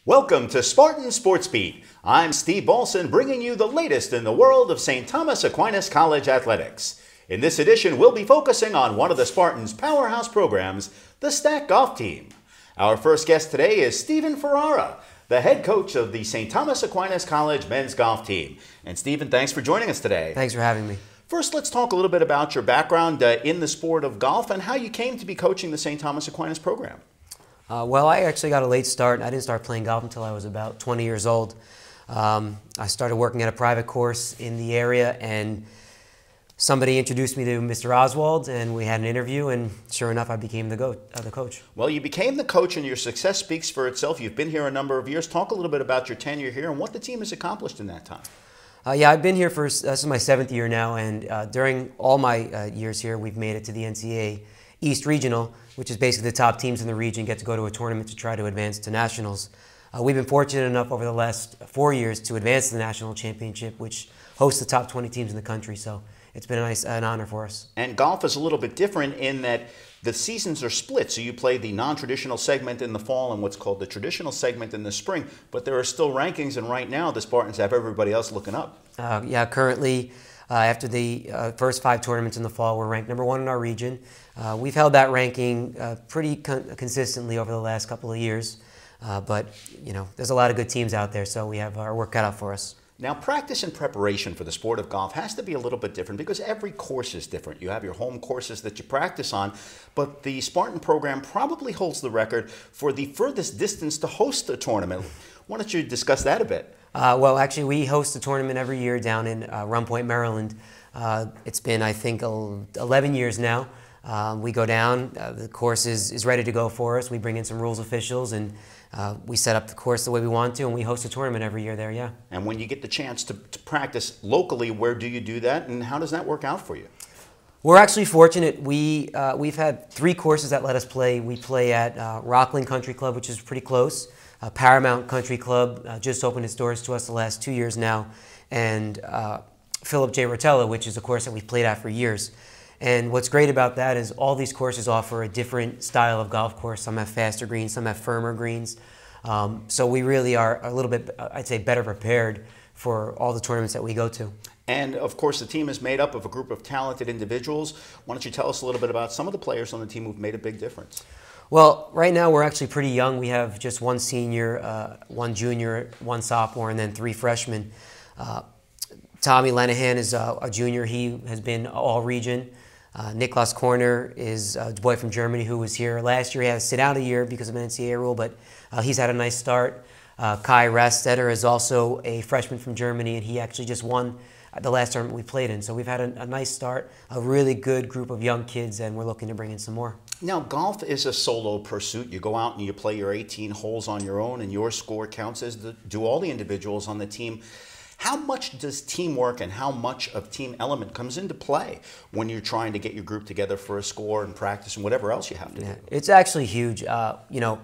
Welcome to Spartan SportsBeat. I'm Steve Balson, bringing you the latest in the world of St. Thomas Aquinas College athletics. In this edition, we'll be focusing on one of the Spartans' powerhouse programs, the STAC golf team. Our first guest today is Stephen Ferrara, the head coach of the St. Thomas Aquinas College men's golf team. And Stephen, thanks for joining us today. Thanks for having me. First, let's talk a little bit about your background in the sport of golf and how you came to be coaching the St. Thomas Aquinas program. Well, I actually got a late start. I didn't start playing golf until I was about 20 years old. I started working at a private course in the area, and somebody introduced me to Mr. Oswald, and we had an interview, and sure enough, I became the coach. Well, you became the coach, and your success speaks for itself. You've been here a number of years. Talk a little bit about your tenure here and what the team has accomplished in that time. Yeah, I've been here for, this is my 7th year now, and during all my years here, we've made it to the NCAA East Regional, which is basically the top teams in the region get to go to a tournament to try to advance to nationals. We've been fortunate enough over the last 4 years to advance to the national championship, which hosts the top 20 teams in the country. So it's been an honor for us. And golf is a little bit different in that the seasons are split. So you play the non-traditional segment in the fall and what's called the traditional segment in the spring. But there are still rankings, and right now the Spartans have everybody else looking up. Yeah, currently, after the first 5 tournaments in the fall, we're ranked #1 in our region. We've held that ranking pretty consistently over the last couple of years, but you know, there's a lot of good teams out there, so we have our work cut out for us. Now, practice and preparation for the sport of golf has to be a little bit different because every course is different. You have your home courses that you practice on, but the Spartan program probably holds the record for the furthest distance to host a tournament. Why don't you discuss that a bit? Well, actually, we host a tournament every year down in Rum Point, Maryland. It's been, I think, 11 years now. We go down, the course is ready to go for us. We bring in some rules officials, and we set up the course the way we want to, and we host a tournament every year there, yeah. And when you get the chance to practice locally, where do you do that, and how does that work out for you? We're actually fortunate. We've had 3 courses that let us play. We play at Rockland Country Club, which is pretty close. Paramount Country Club just opened its doors to us the last 2 years now, and Philip J. Rotella, which is a course that we've played at for years. And what's great about that is all these courses offer a different style of golf course. Some have faster greens, some have firmer greens. So we really are a little bit, I'd say, better prepared for all the tournaments that we go to. And of course, the team is made up of a group of talented individuals. Why don't you tell us a little bit about some of the players on the team who've made a big difference? Well, right now we're actually pretty young. We have just 1 senior, 1 junior, 1 sophomore, and then 3 freshmen. Tommy Lenahan is a junior. He has been all-region. Niklas Korner is a boy from Germany who was here last year. He had to sit out a year because of an NCAA rule, but he's had a nice start. Kai Rastetter is also a freshman from Germany, and he actually just won the last tournament we played in. So we've had a nice start, a really good group of young kids, and we're looking to bring in some more. Now, golf is a solo pursuit. You go out and you play your 18 holes on your own, and your score counts, as do all the individuals on the team. How much does teamwork and how much of team element comes into play when you're trying to get your group together for a score and practice and whatever else you have to do? It's actually huge. You know,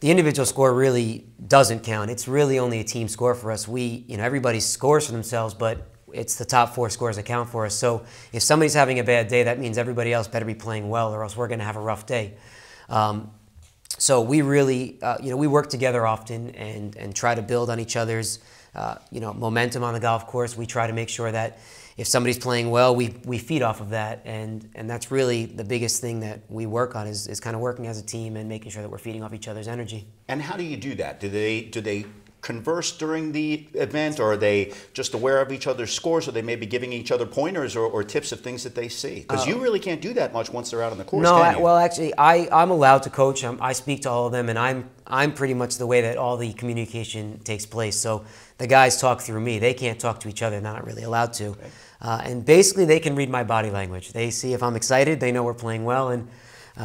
the individual score really doesn't count. It's really only a team score for us. Everybody scores for themselves, but it's the top 4 scores that count for us. So if somebody's having a bad day, that means everybody else better be playing well, or else we're going to have a rough day. So we really, we work together often and try to build on each other's momentum on the golf course. We try to make sure that if somebody's playing well, we feed off of that, and that's really the biggest thing that we work on is kind of working as a team and making sure that we're feeding off each other's energy. And how do you do that? Do they converse during the event, or are they just aware of each other's scores, or they may be giving each other pointers or tips of things that they see? Because you really can't do that much once they're out on the course. No, can you? well, actually, I'm allowed to coach. I speak to all of them, and I'm pretty much the way that all the communication takes place. So the guys talk through me. They can't talk to each other. They're not really allowed to. Okay. And basically, they can read my body language. They see if I'm excited, they know we're playing well, and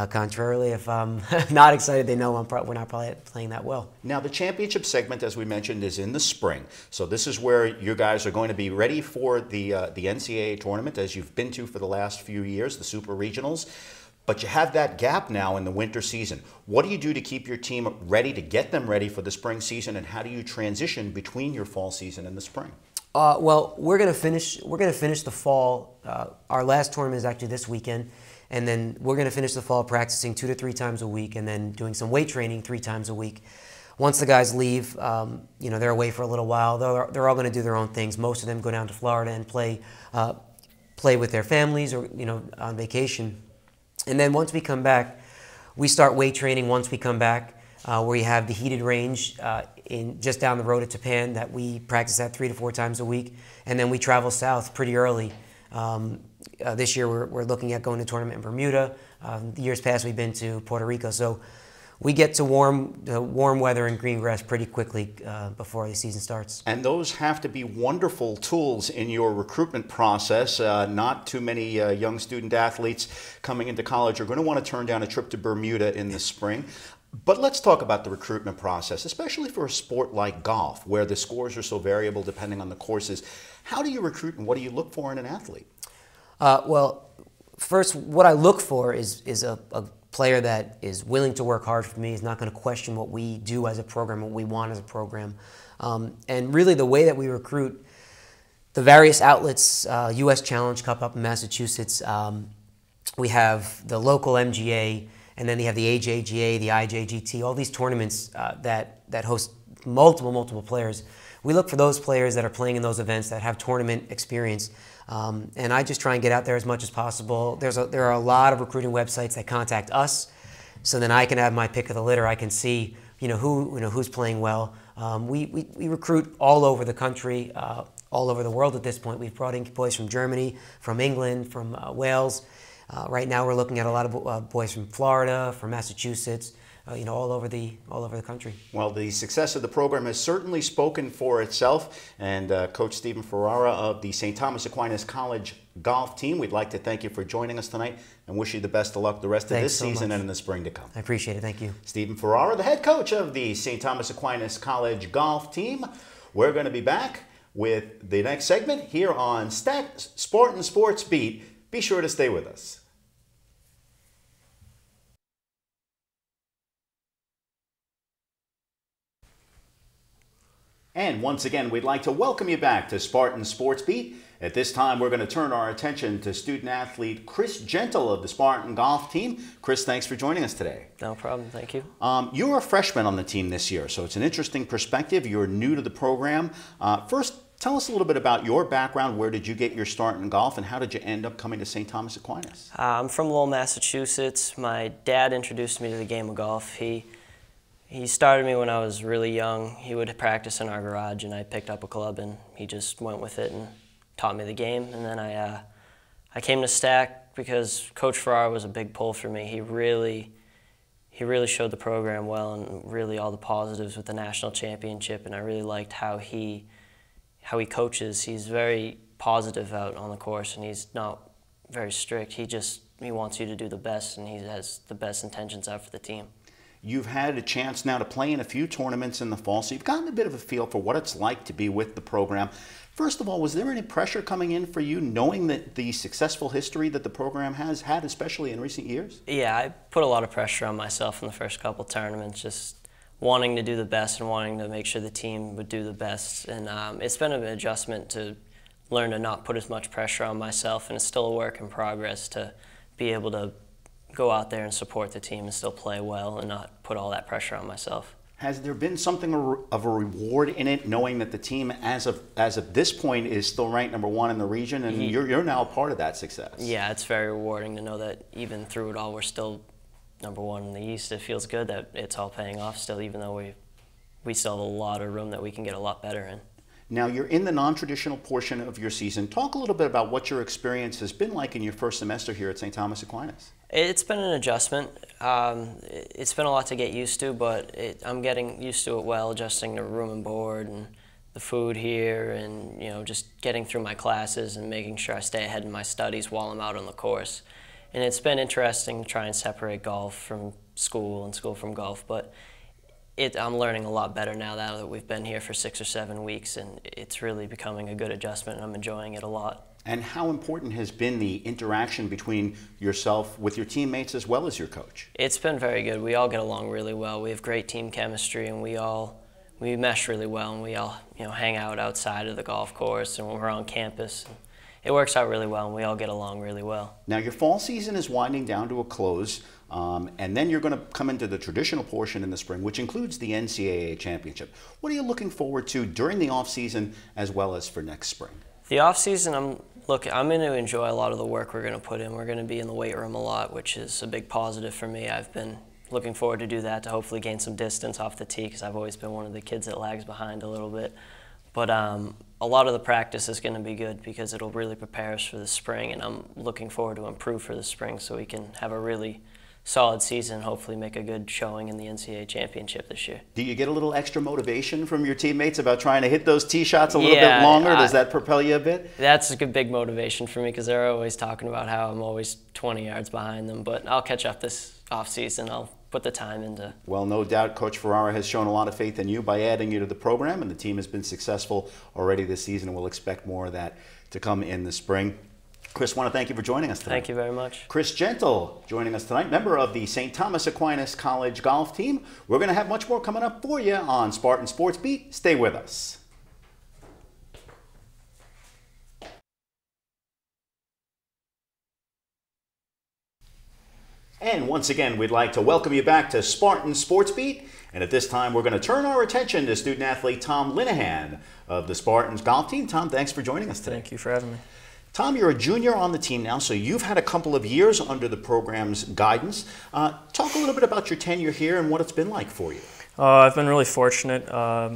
contrarily, if I'm not excited, they know we're not probably playing that well. Now, the championship segment, as we mentioned, is in the spring. So this is where you guys are going to be ready for the NCAA tournament, as you've been to for the last few years, the Super Regionals. But you have that gap now in the winter season. What do you do to keep your team ready, to get them ready for the spring season, and how do you transition between your fall season and the spring? Well, we're gonna finish the fall. Our last tournament is actually this weekend, and then we're gonna finish the fall practicing 2 to 3 times a week, and then doing some weight training 3 times a week. once the guys leave, you know, they're away for a little while. They're all going to do their own things. Most of them go down to Florida and play with their families or, you know, on vacation. And then once we come back, we start weight training once we come back, where you have the heated range just down the road at Japan that we practice at 3 to 4 times a week. And then we travel south pretty early. This year we're looking at going to a tournament in Bermuda. The years past we've been to Puerto Rico. So we get to warm weather and green grass pretty quickly before the season starts. And those have to be wonderful tools in your recruitment process. Not too many young student athletes coming into college are going to want to turn down a trip to Bermuda in the spring. But let's talk about the recruitment process, especially for a sport like golf, where the scores are so variable depending on the courses. How do you recruit and what do you look for in an athlete? Well, first, what I look for is a player that is willing to work hard for me, is not going to question what we do as a program, what we want as a program. And really the way that we recruit, the various outlets, U.S. Challenge Cup up in Massachusetts, we have the local MGA, and then they have the AJGA, the IJGT, all these tournaments that host multiple players. We look for those players that are playing in those events that have tournament experience. And I just try and get out there as much as possible. There are a lot of recruiting websites that contact us, so then I can have my pick of the litter. I can see who's playing well. We recruit all over the country, all over the world at this point. We've brought in boys from Germany, from England, from Wales. Right now we're looking at a lot of boys from Florida, from Massachusetts, all over the country. Well, the success of the program has certainly spoken for itself, and Coach Stephen Ferrara of the St. Thomas Aquinas College golf team, we'd like to thank you for joining us tonight and wish you the best of luck the rest of this season and in the spring to come. I appreciate it. Thank you. Stephen Ferrara, the head coach of the St. Thomas Aquinas College golf team. We're going to be back with the next segment here on STAC Spartan Sports Beat. Be sure to stay with us. And once again, we'd like to welcome you back to Spartan Sports Beat. At this time, we're going to turn our attention to student-athlete Chris Gentle of the Spartan golf team. Chris, thanks for joining us today. No problem, thank you. You're a freshman on the team this year, so it's an interesting perspective. You're new to the program. First, tell us a little bit about your background. Where did you get your start in golf, and how did you end up coming to St. Thomas Aquinas? I'm from Lowell, Massachusetts. My dad introduced me to the game of golf. He started me when I was really young. He would practice in our garage, and I picked up a club, and he just went with it and taught me the game. And then I came to STAC because Coach Ferrara was a big pull for me. He really showed the program well, and really all the positives with the national championship. And I really liked how he coaches. He's very positive out on the course, and he's not very strict. He wants you to do the best, and he has the best intentions out for the team. You've had a chance now to play in a few tournaments in the fall, so you've gotten a bit of a feel for what it's like to be with the program. First of all, was there any pressure coming in for you, knowing that the successful history that the program has had, especially in recent years? Yeah, I put a lot of pressure on myself in the first couple tournaments, just wanting to do the best and wanting to make sure the team would do the best. And it's been an adjustment to learn to not put as much pressure on myself, and it's still a work in progress to be able to go out there and support the team and still play well and not put all that pressure on myself. Has there been something of a reward in it, knowing that the team, as of this point, is still ranked #1 in the region, and you're now a part of that success? Yeah, it's very rewarding to know that even through it all, we're still #1 in the East. It feels good that it's all paying off still, even though we still have a lot of room that we can get a lot better in. Now, you're in the non-traditional portion of your season. Talk a little bit about what your experience has been like in your first semester here at St. Thomas Aquinas. It's been an adjustment. It's been a lot to get used to, but I'm getting used to it well, adjusting to room and board and the food here, and just getting through my classes and making sure I stay ahead in my studies while I'm out on the course. And it's been interesting to try and separate golf from school and school from golf, but I'm learning a lot better now that we've been here for 6 or 7 weeks, and it's really becoming a good adjustment, and I'm enjoying it a lot. And how important has been the interaction between yourself with your teammates as well as your coach? It's been very good. We all get along really well. We have great team chemistry, and we mesh really well, and we all hang out outside of the golf course and when we're on campus. It works out really well, and we all get along really well. Now, your fall season is winding down to a close. And then you're going to come into the traditional portion in the spring, which includes the NCAA championship. What are you looking forward to during the off season as well as for next spring? The off season, I'm going to enjoy a lot of the work we're going to put in. We're going to be in the weight room a lot, which is a big positive for me. I've been looking forward to do that to hopefully gain some distance off the tee, because I've always been one of the kids that lags behind a little bit. But a lot of the practice is going to be good because it'll really prepare us for the spring, and I'm looking forward to improve for the spring so we can have a really solid season, hopefully make a good showing in the NCAA championship this year. Do you get a little extra motivation from your teammates about trying to hit those tee shots a little bit longer? Does that propel you a bit? That's a good big motivation for me, because they're always talking about how I'm always 20 yards behind them, but I'll catch up this off season. I'll put the time into. Well, no doubt Coach Ferrara has shown a lot of faith in you by adding you to the program, and the team has been successful already this season, and we'll expect more of that to come in the spring. Chris, I want to thank you for joining us today. Thank you very much. Chris Gentle joining us tonight, member of the St. Thomas Aquinas College golf team. We're going to have much more coming up for you on Spartan Sports Beat. Stay with us. And once again, we'd like to welcome you back to Spartan Sports Beat. And at this time, we're going to turn our attention to student athlete Tom Linehan of the Spartans golf team. Tom, thanks for joining us today. Thank you for having me. Tom, you're a junior on the team now, so you've had a couple of years under the program's guidance. Talk a little bit about your tenure here and what it's been like for you. I've been really fortunate.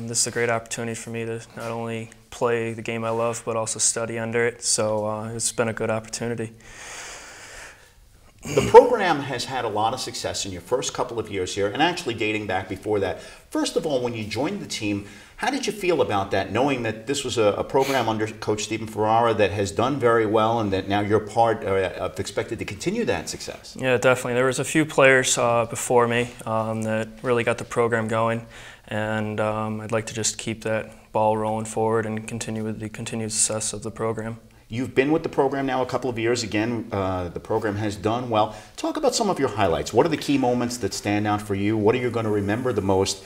This is a great opportunity for me to not only play the game I love, but also study under it. So it's been a good opportunity. The program has had a lot of success in your first couple of years here, and actually dating back before that. First of all, when you joined the team, how did you feel about that, knowing that this was a program under Coach Stephen Ferrara that has done very well, and that now you're part of expected to continue that success? Yeah, definitely. There was a few players before me that really got the program going, and I'd like to just keep that ball rolling forward and continue with the continued success of the program. You've been with the program now a couple of years. Again, the program has done well. Talk about some of your highlights. What are the key moments that stand out for you? What are you going to remember the most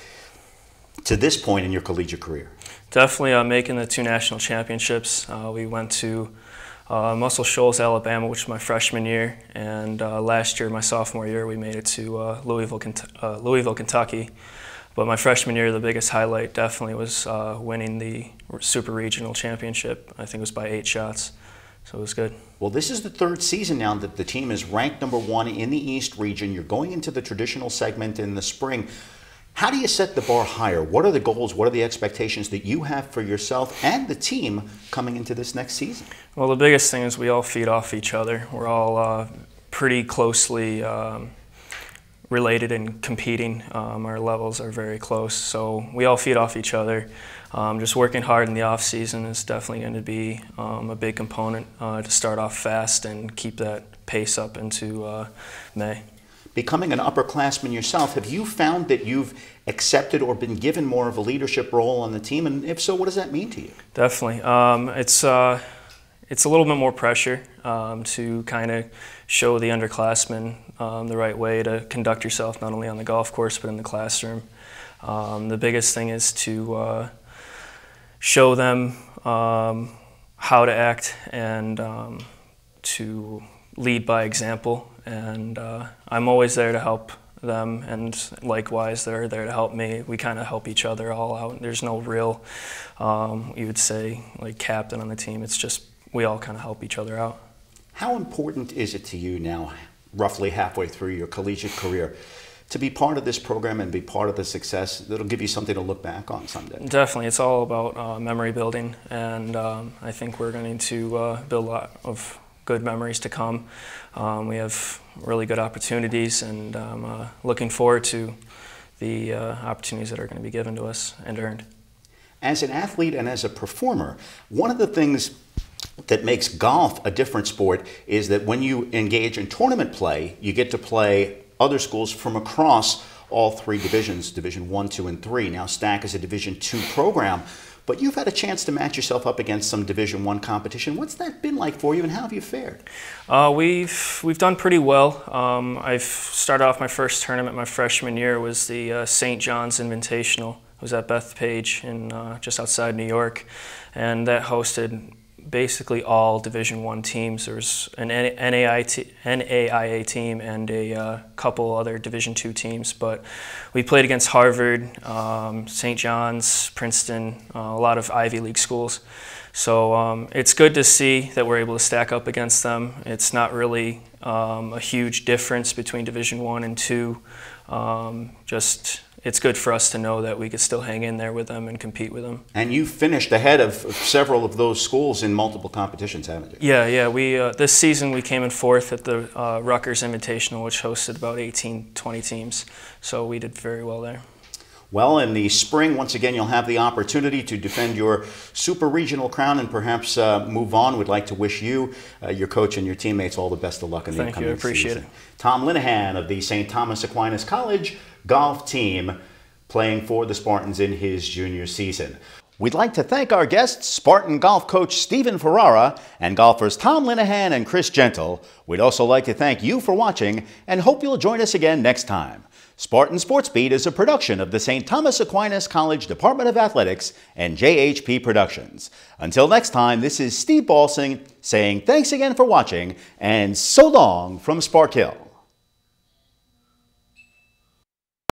to this point in your collegiate career? Definitely making the 2 national championships. We went to Muscle Shoals, Alabama, which was my freshman year, and last year, my sophomore year, we made it to Louisville, Kentucky. But my freshman year, the biggest highlight definitely was winning the Super Regional Championship. I think it was by 8 shots, so it was good. Well, this is the 3rd season now that the team is ranked #1 in the East region. You're going into the traditional segment in the spring. How do you set the bar higher? What are the goals? What are the expectations that you have for yourself and the team coming into this next season? Well, the biggest thing is we all feed off each other. We're all pretty closely related and competing. Our levels are very close, so we all feed off each other. Just working hard in the off season is definitely going to be a big component to start off fast and keep that pace up into May. Becoming an upperclassman yourself, have you found that you've accepted or been given more of a leadership role on the team? And if so, what does that mean to you? Definitely. It's a little bit more pressure to kind of show the underclassmen the right way to conduct yourself, not only on the golf course but in the classroom. The biggest thing is to show them how to act and to lead by example. And I'm always there to help them, and likewise they're there to help me. We kind of help each other all out. There's no real, you would say, like captain on the team. It's just we all kind of help each other out. How important is it to you now, roughly halfway through your collegiate career, to be part of this program and be part of the success that'll give you something to look back on someday? Definitely. It's all about memory building, and I think we're going to build a lot of good memories to come. We have really good opportunities, and I'm looking forward to the opportunities that are going to be given to us and earned. As an athlete and as a performer, one of the things that makes golf a different sport is that when you engage in tournament play, you get to play other schools from across all 3 divisions, Division 1, 2, and 3. Now, STAC is a Division 2 program, but you've had a chance to match yourself up against some Division 1 competition. What's that been like for you, and how have you fared? We've done pretty well. I've started off my first tournament my freshman year was the St. John's Invitational. It was at Bethpage in just outside New York, and that hosted basically all Division I teams. There's an NAIA team and a couple other Division II teams, but we played against Harvard, St. John's, Princeton, a lot of Ivy League schools. So it's good to see that we're able to stack up against them. It's not really a huge difference between Division I and II. It's good for us to know that we could still hang in there with them and compete with them. And you finished ahead of several of those schools in multiple competitions, haven't you? Yeah. We this season we came in 4th at the Rutgers Invitational, which hosted about 18-20 teams. So we did very well there. Well, in the spring, once again, you'll have the opportunity to defend your super regional crown and perhaps move on. We'd like to wish you, your coach, and your teammates all the best of luck in the upcoming season. Thank you. I appreciate it. Tom Linehan of the St. Thomas Aquinas College golf team playing for the Spartans in his junior season. We'd like to thank our guests, Spartan golf coach Stephen Ferrara and golfers Tom Linehan and Chris Gentle. We'd also like to thank you for watching and hope you'll join us again next time. Spartan Sports Beat is a production of the St. Thomas Aquinas College Department of Athletics and JHP Productions. Until next time, this is Steve Balsing saying thanks again for watching and so long from Spark Hill.